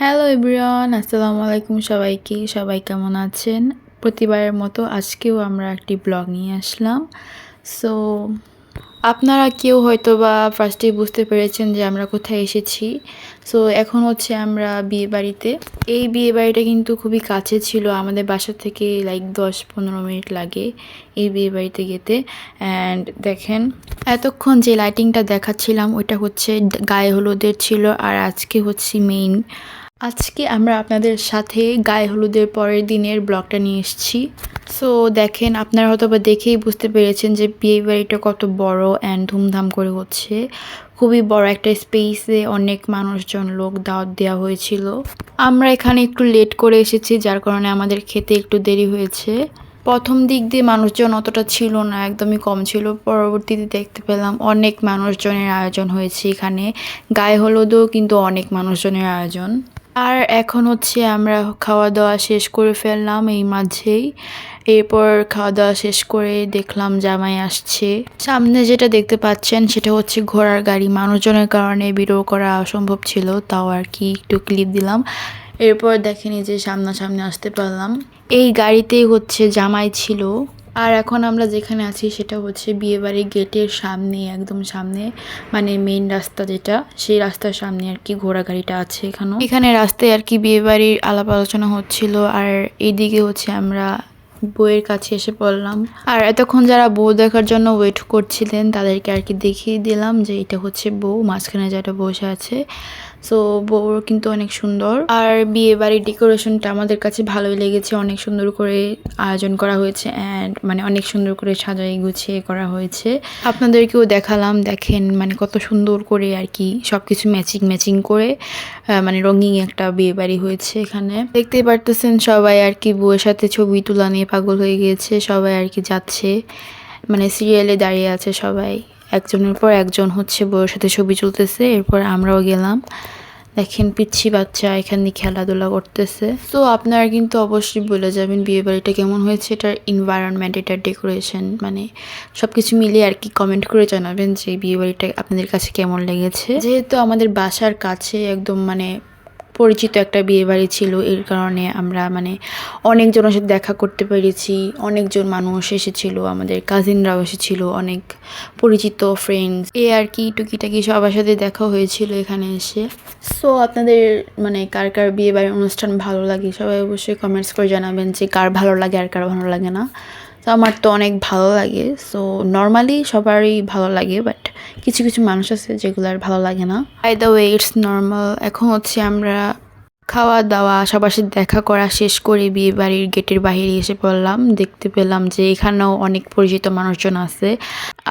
Hello everyone, আসসালামু আলাইকুম সবাইকে। সবাই কেমন আছেন? প্রতিবারের মতো আজকেও আমরা একটি ব্লগ নিয়ে আসলাম। সো আপনারা কেউ হয়তোবা ফার্স্টেই বুঝতে পেরেছেন যে আমরা কোথায় এসেছি। সো এখন হচ্ছে আমরা বিয়েবাড়িতে। এই বিয়েবাড়িটা কিন্তু খুবই কাছে ছিল আমাদের বাসা থেকে, লাইক 10-15 মিনিট লাগে এই বিয়েবাড়িতে যেতে। অ্যান্ড দেখেন এতক্ষণ যে লাইটিংটা দেখাচ্ছিলাম ওইটা হচ্ছে গায়ে হলুদের ছিল, আর আজকে হচ্ছে মেইন। আজকে আমরা আপনাদের সাথে গায়ে হলুদের পরের দিনের ব্লগটা নিয়ে এসেছি। সো দেখেন, আপনারা হয়তো বা দেখেই বুঝতে পেরেছেন যে বিয়ে বাড়িটা কত বড় অ্যান্ড ধুমধাম করে হচ্ছে। খুবই বড় একটা স্পেসে অনেক মানুষজন, লোক দাওয়াত দেওয়া হয়েছিল। আমরা এখানে একটু লেট করে এসেছি, যার কারণে আমাদের খেতে একটু দেরি হয়েছে। প্রথম দিক দিয়ে মানুষজন অতটা ছিল না, একদমই কম ছিল। পরবর্তীতে দেখতে পেলাম অনেক মানুষজনের আয়োজন হয়েছে এখানে। গায়ে হলুদও কিন্তু অনেক মানুষজনের আয়োজন। আর এখন হচ্ছে আমরা খাওয়া দাওয়া শেষ করে ফেললাম এই মাঝেই। এরপর খাওয়া দাওয়া শেষ করে দেখলাম জামাই আসছে। সামনে যেটা দেখতে পাচ্ছেন সেটা হচ্ছে ঘোড়ার গাড়ি। মানুষজনের কারণে ভিডিও করা অসম্ভব ছিল, তাও আর কি একটু ক্লিপ দিলাম। এরপর দেখেনি যে সামনাসামনি আসতে পারলাম। এই গাড়িতেই হচ্ছে জামাই ছিল। আর এখন আমরা যেখানে আছি সেটা হচ্ছে বিয়েবাড়ির গেটের সামনে, একদম সামনে, মানে মেইন রাস্তা যেটা, সেই রাস্তার সামনে আর কি ঘোড়া গাড়িটা আছে। এখানে রাস্তায় আর কি বিয়েবাড়ির আলাপ আলোচনা হচ্ছিল। আর এইদিকে হচ্ছে আমরা বউয়ের কাছে এসে পড়লাম। আর এতক্ষণ যারা বউ দেখার জন্য ওয়েট করছিলেন তাদেরকে আর কি দেখিয়ে দিলাম যে এটা হচ্ছে বউ, মাঝখানে যেটা বসে আছে। সো বউর কিন্তু অনেক সুন্দর। আর বিয়ে বাড়ির ডেকোরেশনটা আমাদের কাছে ভালোই লেগেছে, অনেক সুন্দর করে আয়োজন করা হয়েছে অ্যান্ড মানে অনেক সুন্দর করে সাজাই গুছিয়ে করা হয়েছে। আপনাদেরকেও দেখালাম, দেখেন মানে কত সুন্দর করে আর কি সবকিছু ম্যাচিং করে মানে রঙিন একটা বিয়ে বাড়ি হয়েছে এখানে। দেখতেই পারতেছেন সবাই আর কি বউয়ের সাথে ছবি তোলা নিয়ে পাগল হয়ে গিয়েছে। সবাই আর কি যাচ্ছে, মানে সিরিয়ালে দাঁড়িয়ে আছে সবাই, একজনের পর একজন হচ্ছে বউয়ের সাথে ছবি তুলতেছে। এরপর আমরাও গেলাম। দেখেন পিচ্ছি বাচ্চা এখানে খেলাধুলা করতেছে। তো আপনারা কিন্তু অবশ্যই বলে যাবেন বিয়ে বাড়িটা কেমন হয়েছে, এটার এনভায়রনমেন্ট, এটার ডেকোরেশন, মানে সবকিছু মিলিয়ে আর কি কমেন্ট করে জানাবেন যে বিয়ে বাড়িটা আপনাদের কাছে কেমন লেগেছে। যেহেতু আমাদের বাসার কাছে একদম মানে পরিচিত একটা বিয়ে বাড়ি ছিল, এর কারণে আমরা মানে অনেকজনের সাথে দেখা করতে পেরেছি। অনেকজন মানুষ এসেছিল, আমাদের কাজিনরাও এসেছিল, অনেক পরিচিত ফ্রেন্ডস, এ আর কি টুকিটাকি সবার সাথে দেখা হয়েছিল এখানে এসে। সো আপনাদের মানে কার কার বিয়ে বাড়ির অনুষ্ঠান ভালো লাগে সবাই অবশ্যই কমেন্টস করে জানাবেন যে কার ভালো লাগে আর কার ভালো লাগে না। তো আমার তো অনেক ভালো লাগে। সো নর্মালি সবারই ভালো লাগে, বাট কিছু কিছু মানুষ আছে যেগুলোর ভালো লাগে না। By the way, it's normal. এখন হচ্ছে আমরা খাওয়া দাওয়া সবার সাথে দেখা করা শেষ করে বিয়ে বাড়ির গেটের বাইরে এসে পড়লাম। দেখতে পেলাম যে এখানেও অনেক পরিচিত মানুষজন আছে।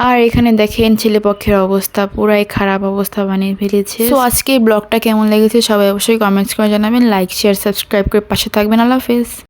আর এখানে দেখেন ছেলেপক্ষের অবস্থা পুরাই খারাপ অবস্থা বানিয়ে ফেলেছে। তো আজকে ব্লগটা কেমন লেগেছে সবাই অবশ্যই কমেন্টস করে জানাবেন। লাইক শেয়ার সাবস্ক্রাইব করে পাশে থাকবেন। আল্লাহ হাফেজ।